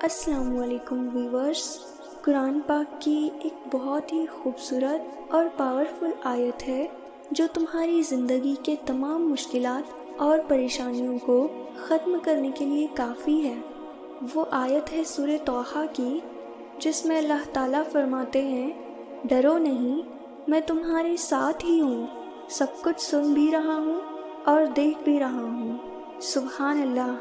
السلام علیکم ویورز، قرآن پاک کی ایک بہت ہی خوبصورت اور پاورفل آیت ہے جو تمہاری زندگی کے تمام مشکلات اور پریشانیوں کو ختم کرنے کے لیے کافی ہے۔ وہ آیت ہے سورہ طٰہٰ کی، جس میں اللہ تعالیٰ فرماتے ہیں، ڈرو نہیں، میں تمہارے ساتھ ہی ہوں، سب کچھ سن بھی رہا ہوں اور دیکھ بھی رہا ہوں۔ سبحان اللہ،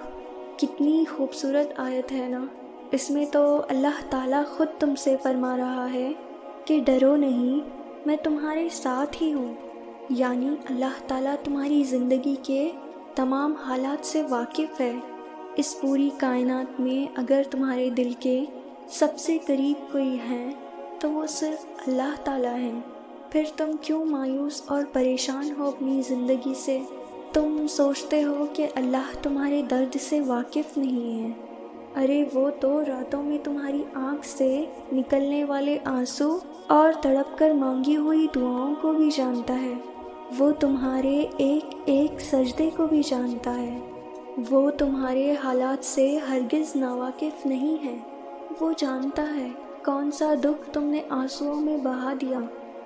کتنی خوبصورت آیت ہے نا۔ اس میں تو اللہ تعالیٰ خود تم سے فرما رہا ہے کہ ڈرو نہیں، میں تمہارے ساتھ ہی ہوں۔ یعنی اللہ تعالیٰ تمہاری زندگی کے تمام حالات سے واقف ہے۔ اس پوری کائنات میں اگر تمہارے دل کے سب سے قریب کوئی ہے تو وہ صرف اللہ تعالیٰ ہیں۔ پھر تم کیوں مایوس اور پریشان ہو اپنی زندگی سے؟ تم سوچتے ہو کہ اللہ تمہارے درد سے واقف نہیں ہے۔ ارے وہ تو راتوں میں تمہاری آنکھ سے نکلنے والے آنسو اور تڑپ کر مانگی ہوئی دعاؤں کو بھی جانتا ہے۔ وہ تمہارے ایک ایک سجدے کو بھی جانتا ہے۔ وہ تمہارے حالات سے ہرگز ناواقف نہیں ہے۔ وہ جانتا ہے کون سا دکھ تم نے آنسوؤں میں بہا دیا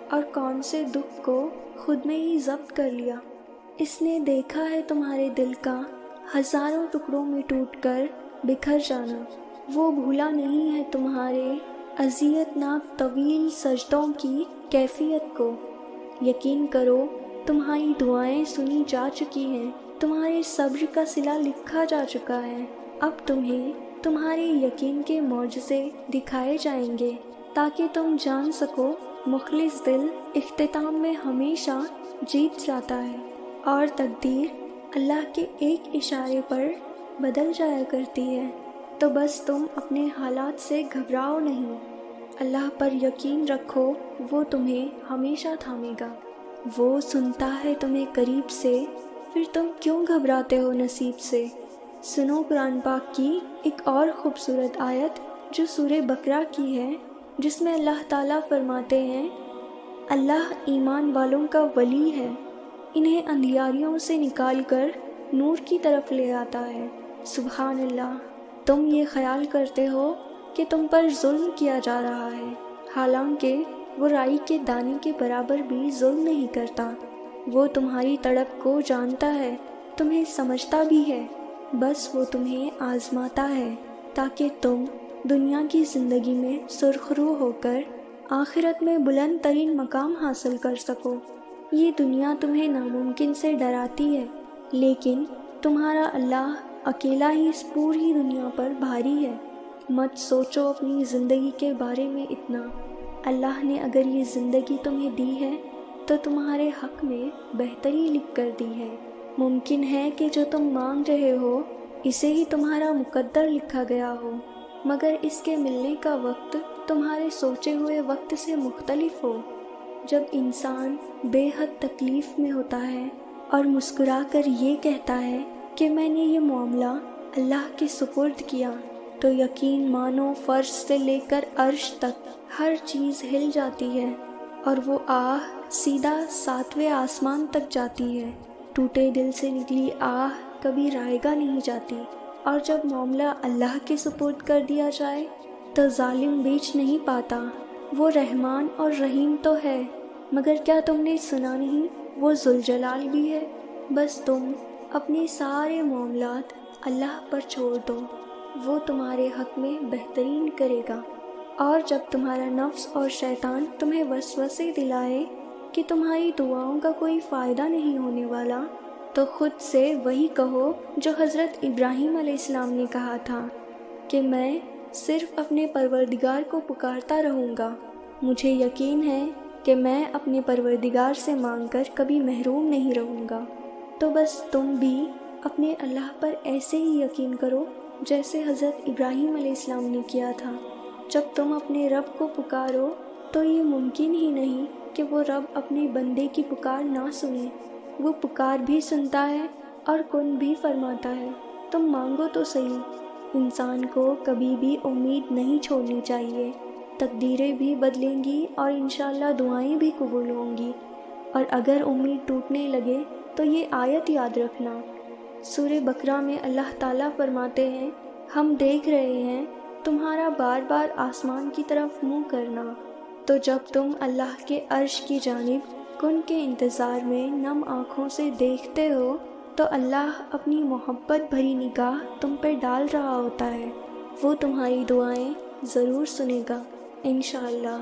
اور کون سے دکھ کو خود میں ہی ضبط کر لیا۔ اس نے دیکھا ہے تمہارے دل کا ہزاروں ٹکڑوں میں ٹوٹ کر بکھر جانا۔ وہ بھولا نہیں ہے تمہارے اذیت ناک طویل سجدوں کی کیفیت کو۔ یقین کرو، تمہاری دعائیں سنی جا چکی ہیں، تمہارے صبر کا صلہ لکھا جا چکا ہے۔ اب تمہیں تمہارے یقین کے معجزے دکھائے جائیں گے تاکہ تم جان سکو مخلص دل اختتام میں ہمیشہ جیت جاتا ہے اور تقدیر اللہ کے ایک اشارے پر بدل جایا کرتی ہے۔ تو بس تم اپنے حالات سے گھبراؤ نہیں، اللہ پر یقین رکھو، وہ تمہیں ہمیشہ تھامے گا۔ وہ سنتا ہے تمہیں قریب سے، پھر تم کیوں گھبراتے ہو نصیب سے؟ سنو قرآن پاک کی ایک اور خوبصورت آیت جو سورہ بقرہ کی ہے، جس میں اللہ تعالیٰ فرماتے ہیں، اللہ ایمان والوں کا ولی ہے، انہیں اندھیاریوں سے نکال کر نور کی طرف لے آتا ہے۔ سبحان اللہ، تم یہ خیال کرتے ہو کہ تم پر ظلم کیا جا رہا ہے، حالانکہ وہ رائی کے دانے کے برابر بھی ظلم نہیں کرتا۔ وہ تمہاری تڑپ کو جانتا ہے، تمہیں سمجھتا بھی ہے، بس وہ تمہیں آزماتا ہے تاکہ تم دنیا کی زندگی میں سرخرو ہو کر آخرت میں بلند ترین مقام حاصل کر سکو۔ یہ دنیا تمہیں ناممکن سے ڈراتی ہے، لیکن تمہارا اللہ اکیلا ہی اس پوری دنیا پر بھاری ہے۔ مت سوچو اپنی زندگی کے بارے میں اتنا۔ اللہ نے اگر یہ زندگی تمہیں دی ہے تو تمہارے حق میں بہتری لکھ کر دی ہے۔ ممکن ہے کہ جو تم مانگ رہے ہو اسے ہی تمہارا مقدر لکھا گیا ہو، مگر اس کے ملنے کا وقت تمہارے سوچے ہوئے وقت سے مختلف ہو۔ جب انسان بے حد تکلیف میں ہوتا ہے اور مسکرا کر یہ کہتا ہے کہ میں نے یہ معاملہ اللہ کے سپرد کیا، تو یقین مانو فرش سے لے کر عرش تک ہر چیز ہل جاتی ہے اور وہ آہ سیدھا 7ویں آسمان تک جاتی ہے۔ ٹوٹے دل سے نکلی آہ کبھی رائگاں نہیں جاتی، اور جب معاملہ اللہ کے سپرد کر دیا جائے تو ظالم بیچ نہیں پاتا۔ وہ رحمان اور رحیم تو ہے، مگر کیا تم نے سنا نہیں وہ ذوالجلال بھی ہے؟ بس تم اپنے سارے معاملات اللہ پر چھوڑ دو، وہ تمہارے حق میں بہترین کرے گا۔ اور جب تمہارا نفس اور شیطان تمہیں وسوسے دلائے کہ تمہاری دعاؤں کا کوئی فائدہ نہیں ہونے والا، تو خود سے وہی کہو جو حضرت ابراہیم علیہ السلام نے کہا تھا کہ میں صرف اپنے پروردگار کو پکارتا رہوں گا، مجھے یقین ہے کہ میں اپنے پروردگار سے مانگ کر کبھی محروم نہیں رہوں گا۔ تو بس تم بھی اپنے اللہ پر ایسے ہی یقین کرو جیسے حضرت ابراہیم علیہ السلام نے کیا تھا۔ جب تم اپنے رب کو پکارو تو یہ ممکن ہی نہیں کہ وہ رب اپنے بندے کی پکار نہ سنے۔ وہ پکار بھی سنتا ہے اور کن بھی فرماتا ہے۔ تم مانگو تو صحیح۔ انسان کو کبھی بھی امید نہیں چھوڑنی چاہیے، تقدیریں بھی بدلیں گی اور انشاءاللہ دعائیں بھی قبول ہوں گی۔ اور اگر امید ٹوٹنے لگے تو یہ آیت یاد رکھنا۔ سورہ بقرہ میں اللہ تعالیٰ فرماتے ہیں، ہم دیکھ رہے ہیں تمہارا بار بار آسمان کی طرف منہ کرنا، تو جب تم اللہ کے عرش کی جانب کن کے انتظار میں نم آنکھوں سے دیکھتے ہو تو اللہ اپنی محبت بھری نگاہ تم پہ ڈال رہا ہوتا ہے۔ وہ تمہاری دعائیں ضرور سنے گا انشاءاللہ۔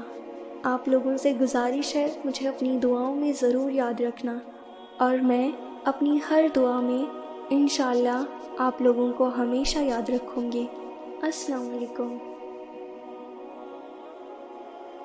آپ لوگوں سے گزارش ہے مجھے اپنی دعاؤں میں ضرور یاد رکھنا، اور میں اپنی ہر دعا میں انشاءاللہ آپ لوگوں کو ہمیشہ یاد رکھوں گی۔ السلام علیکم۔